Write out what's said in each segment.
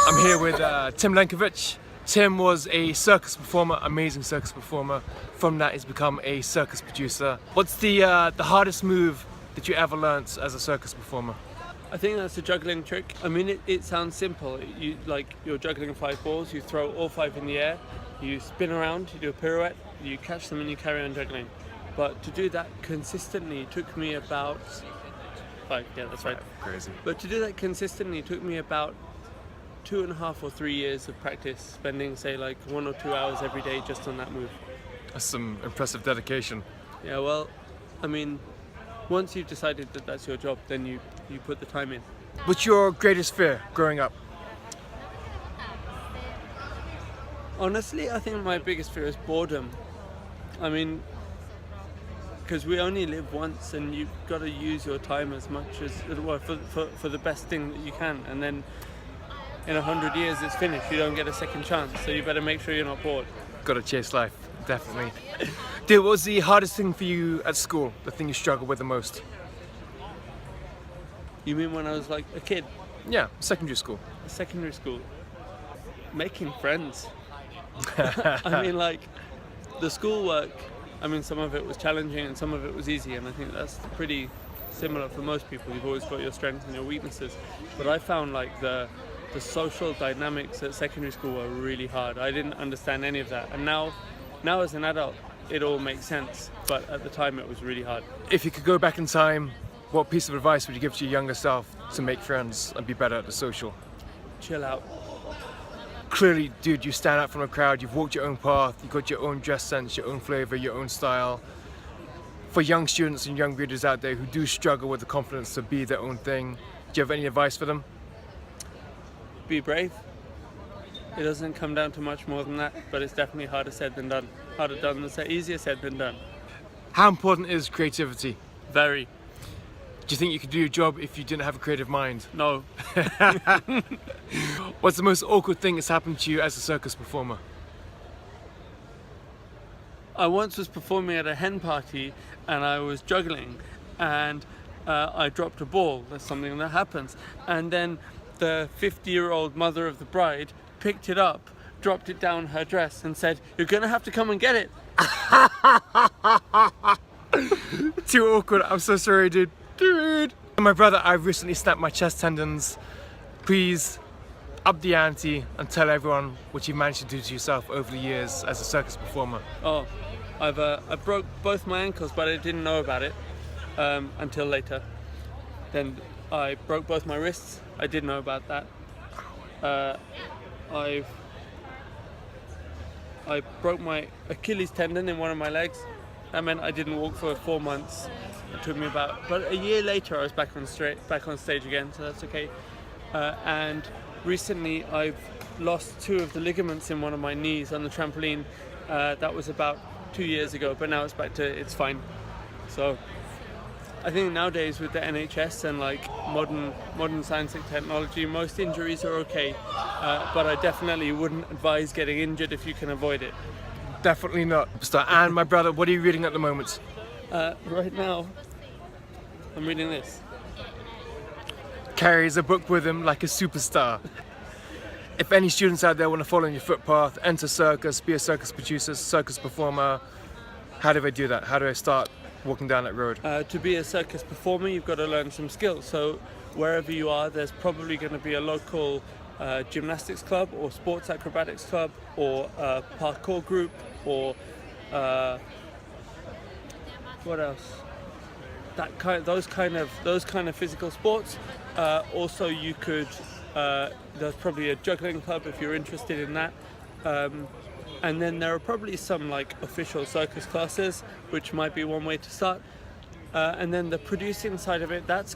I'm here with Tim Lenkiewicz. Tim was a circus performer, amazing circus performer. From that, he's become a circus producer. What's the hardest move that you ever learnt as a circus performer? I think that's a juggling trick. I mean, it sounds simple. You're juggling 5 balls, you throw all 5 in the air, you spin around, you do a pirouette, you catch them and you carry on juggling. But to do that consistently took me about 5, yeah, that's right. Crazy. But to do that consistently took me about 2.5 or 3 years of practice, spending say like 1 or 2 hours every day just on that move. That's some impressive dedication. Yeah, well, I mean, once you've decided that that's your job, then you put the time in. What's your greatest fear growing up? Honestly, I think my biggest fear is boredom. I mean, because we only live once and you've got to use your time as much as, well, for the best thing that you can. And then in 100 years it's finished, you don't get a second chance. So you better make sure you're not bored. Got to chase life, definitely. Dude, what was the hardest thing for you at school? The thing you struggled with the most? You mean when I was like a kid? Yeah, secondary school. Secondary school. Making friends. I mean, like, the schoolwork, I mean, some of it was challenging and some of it was easy, and I think that's pretty similar for most people. You've always got your strengths and your weaknesses. But I found like the social dynamics at secondary school were really hard. I didn't understand any of that. And now as an adult, it all makes sense. But at the time, it was really hard. If you could go back in time, what piece of advice would you give to your younger self to make friends and be better at the social? Chill out. Clearly, dude, you stand out from the crowd, you've walked your own path, you've got your own dress sense, your own flavor, your own style. For young students and young readers out there who do struggle with the confidence to be their own thing, do you have any advice for them? Be brave. It doesn't come down to much more than that, but it's definitely harder said than done. Harder done than said, easier said than done. How important is creativity? Very. Do you think you could do your job if you didn't have a creative mind? No. What's the most awkward thing that's happened to you as a circus performer? I once was performing at a hen party and I was juggling and I dropped a ball. That's something that happens. And then the 50-year-old mother of the bride picked it up, dropped it down her dress and said, "You're gonna have to come and get it." Too awkward, I'm so sorry, dude. My brother, I recently snapped my chest tendons. Please up the ante and tell everyone what you managed to do to yourself over the years as a circus performer. Oh, I broke both my ankles, but I didn't know about it until later. Then I broke both my wrists. I did know about that. I broke my Achilles tendon in one of my legs. That meant I didn't walk for 4 months. It took me but a year later I was back on stage again, so that's okay. And recently I've lost 2 of the ligaments in one of my knees on the trampoline. That was about 2 years ago, but now it's fine. So I think nowadays with the NHS and like modern science and technology, most injuries are okay. But I definitely wouldn't advise getting injured if you can avoid it. Definitely not. And my brother, what are you reading at the moment? Right now, I'm reading this. Carries a book with him like a superstar. If any students out there want to follow in your footpath, enter circus, be a circus producer, circus performer, how do they do that? How do I start walking down that road? To be a circus performer, you've got to learn some skills. So wherever you are, there's probably going to be a local gymnastics club or sports acrobatics club or a parkour group or what else? Those kind of physical sports. Also, you could. There's probably a juggling club if you're interested in that. And then there are probably some like official circus classes, which might be one way to start. And then the producing side of it, that's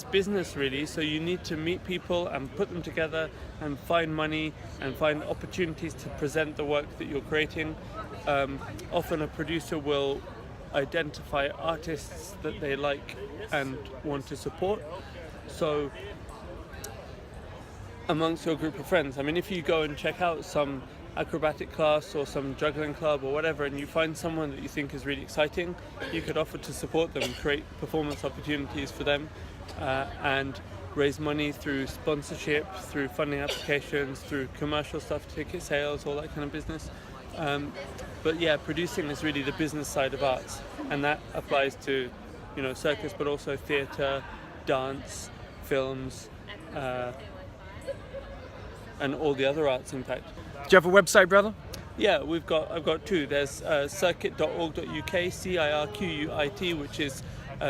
business really. So you need to meet people and put them together and find money and find opportunities to present the work that you're creating. Often a producer will identify artists that they like and want to support. So amongst your group of friends, I mean, if you go and check out some acrobatic class or some juggling club or whatever, and you find someone that you think is really exciting, you could offer to support them, create performance opportunities for them, and raise money through sponsorship, through funding applications, through commercial stuff, ticket sales, all that kind of business. But yeah, producing is really the business side of arts, and that applies to, you know, circus, but also theatre, dance, films, and all the other arts, in fact. Do you have a website, brother? Yeah, I've got two. There's circuit.org.uk, CIRQUIT, which is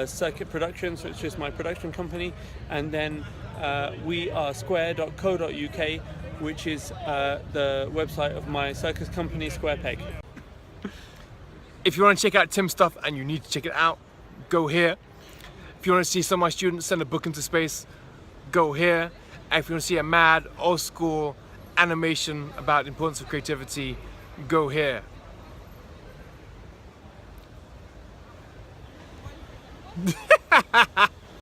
Circuit Productions, which is my production company, and then wearesquare.co.uk, which is the website of my circus company, Square Peg. If you want to check out Tim's stuff, and you need to check it out, go here. If you want to see some of my students send a book into space, go here. And if you want to see a mad, old school animation about the importance of creativity, go here.